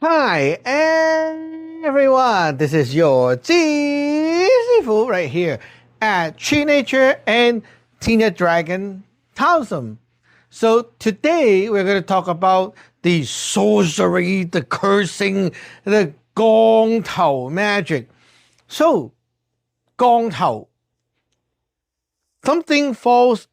Hi everyone, this is your Sifu right here at Tree Nature and Tina Dragon Taoism. So today we're going to talk about the sorcery, the cursing, the Gong Tau magic. So, Gong Tau, something falls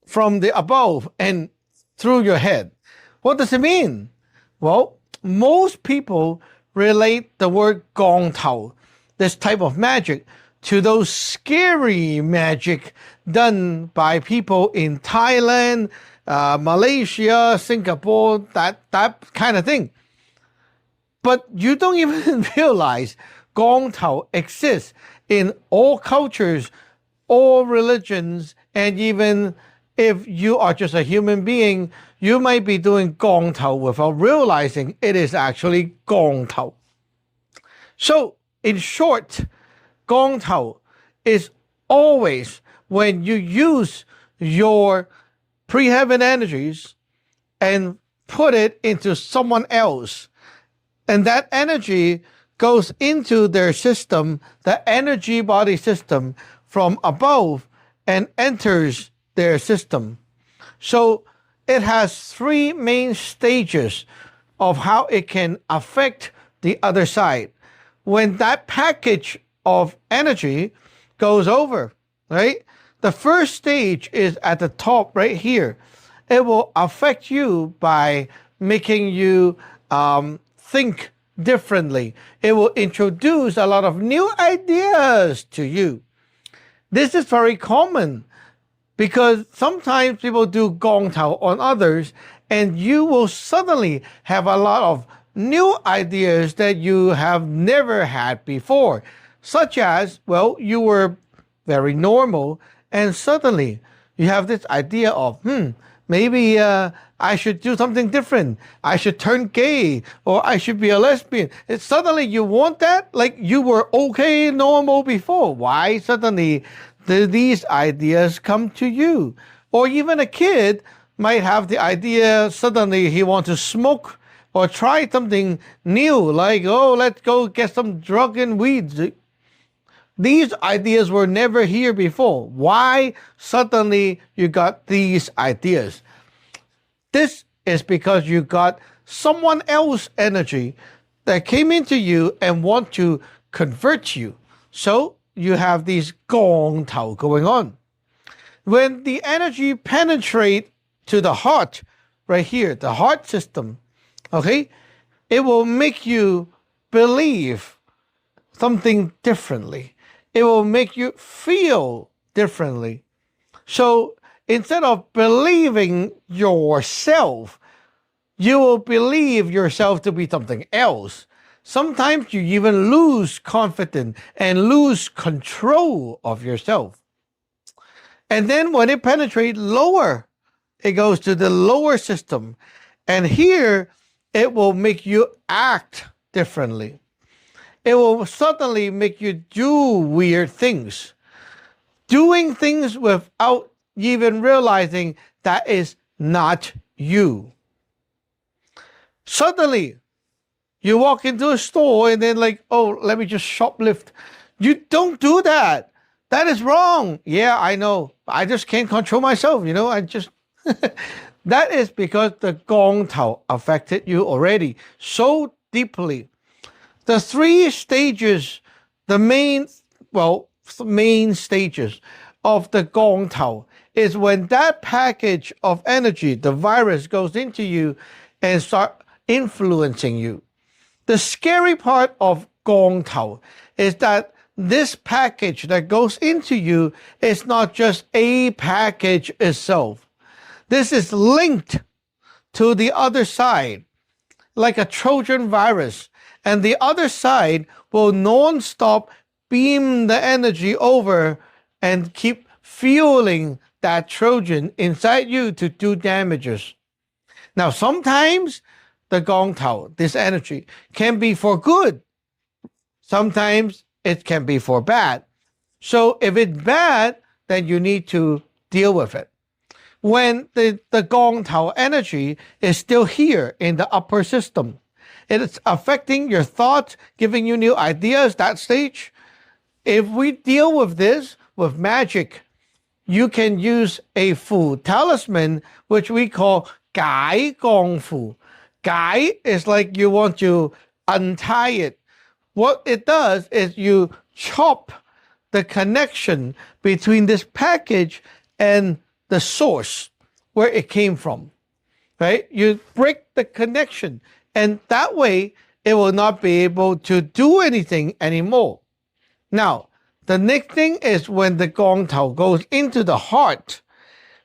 from the above and through your head. What does it mean? Well, most people relate the word Gong Tau, this type of magic, to those scary magic done by people in Thailand, Malaysia, Singapore, that kind of thing. But you don't even realize Gong Tau exists in all cultures, all religions, and even if you are just a human being, you might be doing Gong Tau without realizing it is actually Gong Tau. So, in short, Gong Tau is always when you use your pre-heaven energies and put it into someone else, and that energy goes into their system, the energy body system from above, and enters their system. So it has three main stages of how it can affect the other side. When that package of energy goes over, right? The first stage is at the top right here. It will affect you by making you think differently. It will introduce a lot of new ideas to you. This is very common because sometimes people do Gong Tau on others, and you will suddenly have a lot of new ideas that you have never had before. Such as, well, you were very normal, and suddenly you have this idea of, maybe I should do something different. I should turn gay, or I should be a lesbian. And suddenly you want that? Like you were okay, normal before. Why suddenly these ideas come to you? Or even a kid might have the idea, suddenly he wants to smoke or try something new, like, oh, let's go get some drug and weeds. These ideas were never here before. Why suddenly you got these ideas? This is because you got someone else's energy that came into you and want to convert you. So you have these Gong Tau going on. When the energy penetrates to the heart, right here, the heart system, okay, it will make you believe something differently. It will make you feel differently. So instead of believing yourself, you will believe yourself to be something else. Sometimes you even lose confidence and lose control of yourself. And then when it penetrates lower, it goes to the lower system. And here, it will make you act differently. It will suddenly make you do weird things. Doing things without even realizing that is not you. Suddenly, you walk into a store and then like, oh, let me just shoplift. You don't do that. That is wrong. Yeah, I know. I just can't control myself, I just... That is because the Gong Tau affected you already so deeply. The three stages, the main stages of the Gong Tau is when that package of energy, the virus, goes into you and start influencing you. The scary part of Gong Tau is that this package that goes into you is not just a package itself. This is linked to the other side, like a Trojan virus, and the other side will non-stop beam the energy over and keep fueling that Trojan inside you to do damages. Now, sometimes the Gong Tau, this energy, can be for good. Sometimes it can be for bad. So if it's bad, then you need to deal with it. When the Gong Tau energy is still here in the upper system, It's affecting your thoughts, giving you new ideas, that stage. If we deal with this with magic, you can use a fu talisman, which we call Gai Gong Fu. Gai is like you want to untie it. What it does is you chop the connection between this package and the source where it came from, right? You break the connection, and that way it will not be able to do anything anymore. Now, the next thing is when the Gong Tau goes into the heart,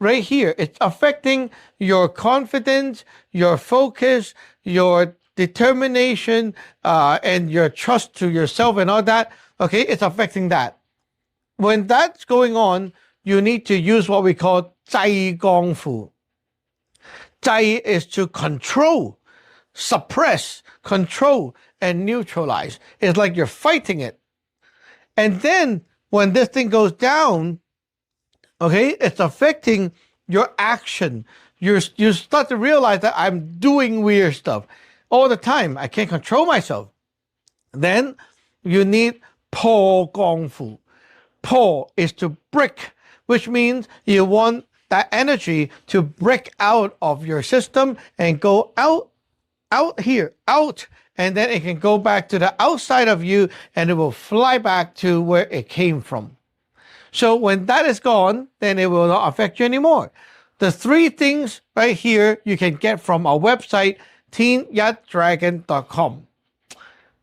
right here, it's affecting your confidence, your focus, your determination, and your trust to yourself and all that. Okay, it's affecting that. When that's going on, you need to use what we call Zai Gong Fu. Zai is to control, suppress, control, and neutralize. It's like you're fighting it. And then when this thing goes down, okay, it's affecting your action. You start to realize that I'm doing weird stuff all the time. I can't control myself. Then you need Po Gong Fu. Po is to break, which means you want that energy to break out of your system and go out here, and then it can go back to the outside of you, and it will fly back to where it came from. So when that is gone, then it will not affect you anymore. The three things right here you can get from our website, tenyatdragon.com.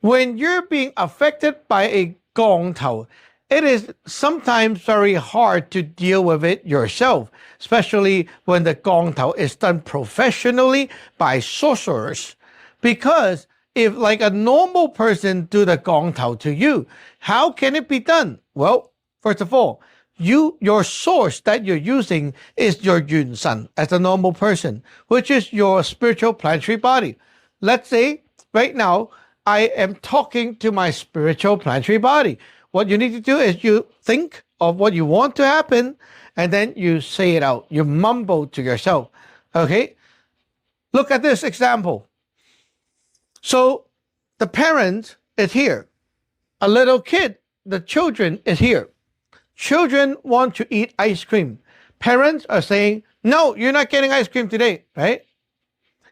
When you're being affected by a Gong Tau, it is sometimes very hard to deal with it yourself, especially when the Gong Tau is done professionally by sorcerers. Because if like a normal person do the Gong Tau to you, how can it be done? Well, first of all, your source that you're using is your Yun San as a normal person, which is your spiritual planetary body. Let's say right now, I am talking to my spiritual planetary body. What you need to do is you think of what you want to happen, and then you say it out. You mumble to yourself. Okay? Look at this example. So the parent is here. A little kid, the children is here. Children want to eat ice cream. Parents are saying, no, you're not getting ice cream today, right?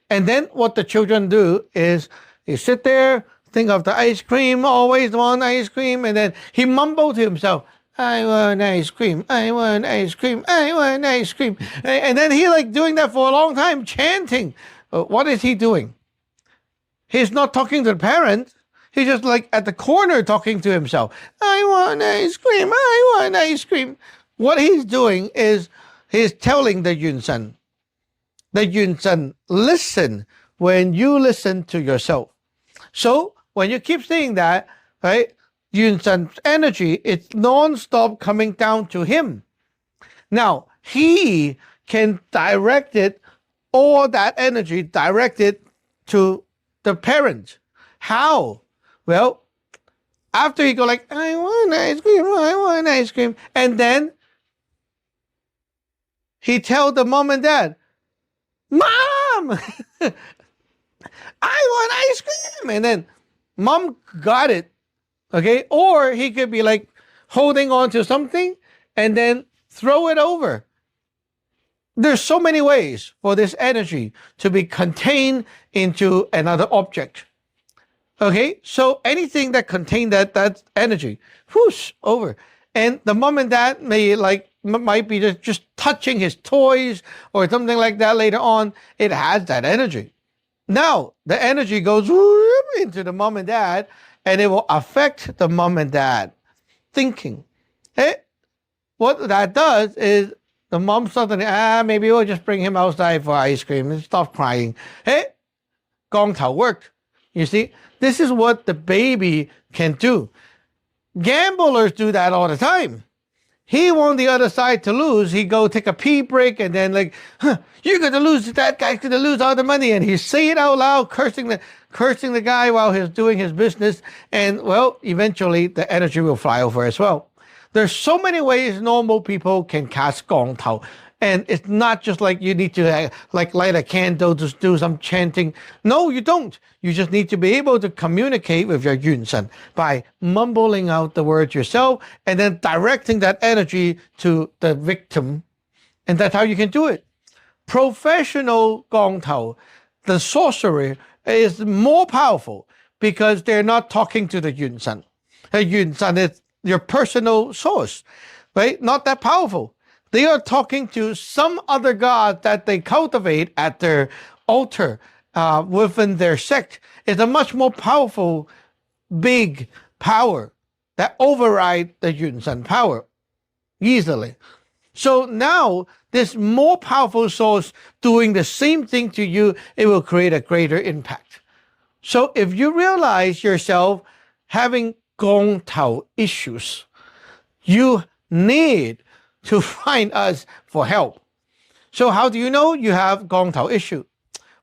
And then what the children do is they sit there, think of the ice cream, always want ice cream, and then he mumbled to himself, I want ice cream, I want ice cream, I want ice cream. And then he like doing that for a long time, chanting. What is he doing? He's not talking to the parent. He's just like at the corner talking to himself. I want ice cream, I want ice cream. What he's doing is he's telling the Yun San. The Yun San, listen when you listen to yourself. So when you keep saying that, right, Yun San's energy is non-stop coming down to him. Now, he can direct it, all that energy directed to the parent. How? Well, after he go like, I want ice cream, I want ice cream, and then he tell the mom and dad, Mom, I want ice cream, and then mom got it, okay? Or he could be like holding on to something and then throw it over. There's so many ways for this energy to be contained into another object. Okay, so anything that contained that energy, whoosh, over. And the mom and dad might be just touching his toys or something like that later on. It has that energy. Now, the energy goes into the mom and dad, and it will affect the mom and dad thinking. What that does is the mom suddenly, maybe we'll just bring him outside for ice cream and stop crying. Gong Tau worked. You see, this is what the baby can do. Gamblers do that all the time. He want the other side to lose. He go take a pee break and then like, you're going to lose. That guy's going to lose all the money. And he say it out loud, cursing the guy while he's doing his business. And well, eventually the energy will fly over as well. There's so many ways normal people can cast Gong Tau. And it's not just like you need to like light a candle to do some chanting. No, you don't. You just need to be able to communicate with your yun san by mumbling out the words yourself and then directing that energy to the victim. And that's how you can do it. Professional Gong Tau, the sorcery, is more powerful because they're not talking to the yun san. The yun san is your personal source, right? Not that powerful. They are talking to some other god that they cultivate at their altar within their sect. It's a much more powerful, big power that overrides the yun san power easily. So now this more powerful source doing the same thing to you, it will create a greater impact. So if you realize yourself having Gong Tau issues, you need to find us for help. So how do you know you have Gong Tau issue?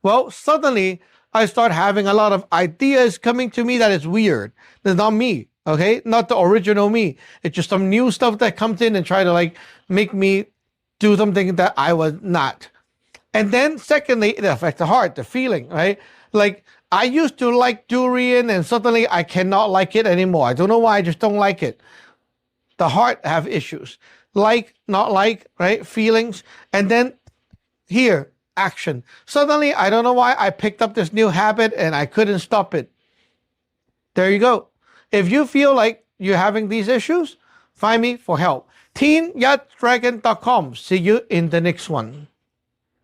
Well, suddenly I start having a lot of ideas coming to me that is weird. That's not me, okay? Not the original me. It's just some new stuff that comes in and try to like make me do something that I was not. And then secondly, it affects the heart, the feeling, right? Like I used to like durian and suddenly I cannot like it anymore. I don't know why, I just don't like it. The heart have issues. Like, not like, right? Feelings. And then here, action. Suddenly, I don't know why I picked up this new habit and I couldn't stop it. There you go. If you feel like you're having these issues, find me for help. TeenYatDragon.com. See you in the next one.